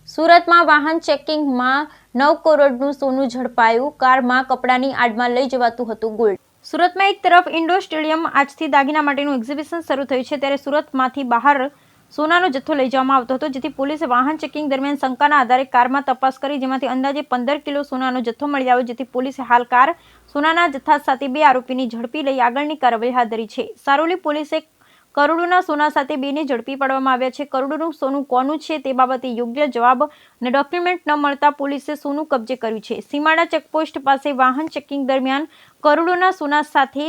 સુરતમાં વાહન ચેકિંગમાં 9 કરોડનું સોનું ઝડપાયું। કારમાં કપડાની આડમાં લઈ જવાતું હતું ગોલ્ડ। સુરતમાં એક તરફ ઇન્ડોર સ્ટેડિયમ આજથી દાગીના માટેનું એક્ઝિબિશન શરૂ થયું છે, ત્યારે સુરતમાંથી બહાર સોનાનો જથ્થો લઈ જવામાં આવતો હતો, જેથી પોલીસે વાહન ચેકિંગ દરમિયાન શંકાના આધારે કારમાં તપાસ કરી, જેમાંથી અંદાજે 15 કિલો સોનાનો જથ્થો મળી આવ્યો, જેથી પોલીસે હાલ કાર સોનાના જથ્થા સાથે 2 આરોપીની ઝડપી લઈ આગળની કાર્યવાહી હાથ ધરી છે। સારોલી પોલીસે કરોડોના સોના સાથે 2ને ઝડપી પાડવામાં આવ્યા છે। કરોડોનું સોનું કોનું છે તે બાબતે યોગ્ય જવાબ અને ડોક્યુમેન્ટ ન મળતા પોલીસે સોનું કબજે કર્યું છે। સીમાડા ચેકપોસ્ટ પાસે વાહન ચેકિંગ દરમિયાન કરોડોના સોના સાથે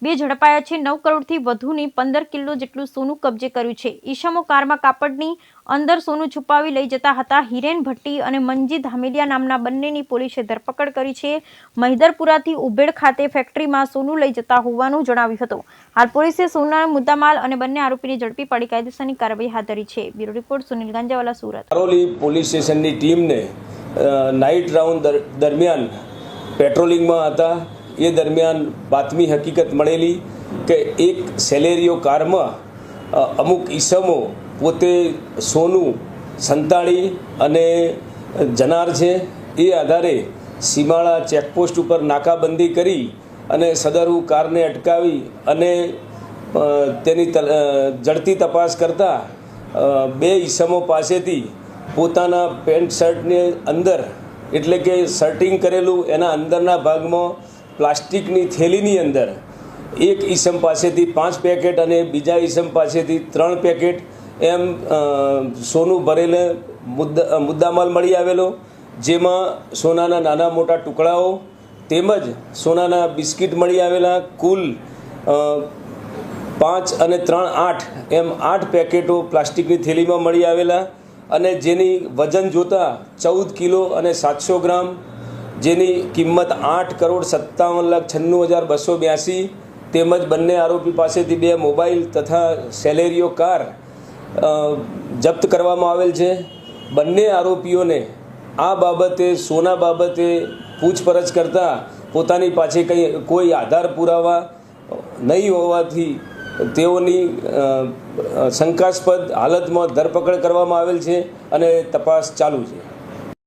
2 ઝડપાયા છે। 9 કરોડથી વધુની 15 કિલો જેટલું સોનું કબજે કર્યું છે। ઈસમો કારમાં કાપડની અંદર સોનું છુપાવી લઈ જતા હતા। હિરેન ભટ્ટી અને મંજી ધામેલિયા નામના બંનેની પોલીસે ધરપકડ કરી છે। મહિદરપુરાથી ઉભેડ ખાતે ફેક્ટરીમાં સોનું લઈ જતા હોવાનું જણાવ્યું હતું। હાલ પોલીસે સોનાનો મુદ્દામાલ અને બંને આરોપીને ઝડપી પાડી કાયદેસરની કાર્યવાહી હાથ ધરી છે। Bureau report Sunil Ganjawala, Surat. Saroli police સ્ટેશનની ટીમને નાઇટ રાઉન્ડ દરમિયાન પેટ્રોલિંગમાં હતા એ દરમિયાન બાતમી હકીકત મળેલી કે એક સેલેરીઓ કારમાં અમુક ઈસમો પોતે સોનું સંતાડી અને જનાર છે। એ આધારે સીમાડા ચેકપોસ્ટ ઉપર નાકાબંધી કરી અને સદરુ કારને અટકાવી અને તેની ઝડપી તપાસ કરતા 2 ઈસમો પાસેથી પોતાના પેન્ટ શર્ટની અંદર એટલે કે શર્ટિંગ કરેલું એના અંદરના ભાગમાં પ્લાસ્ટિકની થેલીની અંદર એક ઈસમ પાસેથી 5 પેકેટ અને બીજા ઈસમ પાસેથી 3 પેકેટ એમ સોનું ભરેલે મુદ્દામાલ મળી આવેલો, જેમાં સોનાના નાના મોટા ટુકડાઓ તેમજ સોનાના બિસ્કિટ મળી આવેલા। કુલ 5 અને 3 8 એમ 8 પેકેટો પ્લાસ્ટિકની થેલીમાં મળી આવેલા અને જેની વજન જોતા 14 કિલો અને 700 ગ્રામ, જેની કિંમત 8,57,96,282 તેમજ બંને આરોપી પાસેથી 2 મોબાઈલ તથા સેલેરીઓ કાર જપ્ત કરવામાં આવેલ છે। બંને આરોપીઓને આ બાબતે સોના બાબતે પૂછપરછ કરતા પોતાની પાસે કોઈ આધાર પુરાવા નહીં હોવાથી તેઓની શંકાસ્પદ હાલતમાં ધરપકડ કરવામાં આવેલ છે અને તપાસ ચાલુ છે।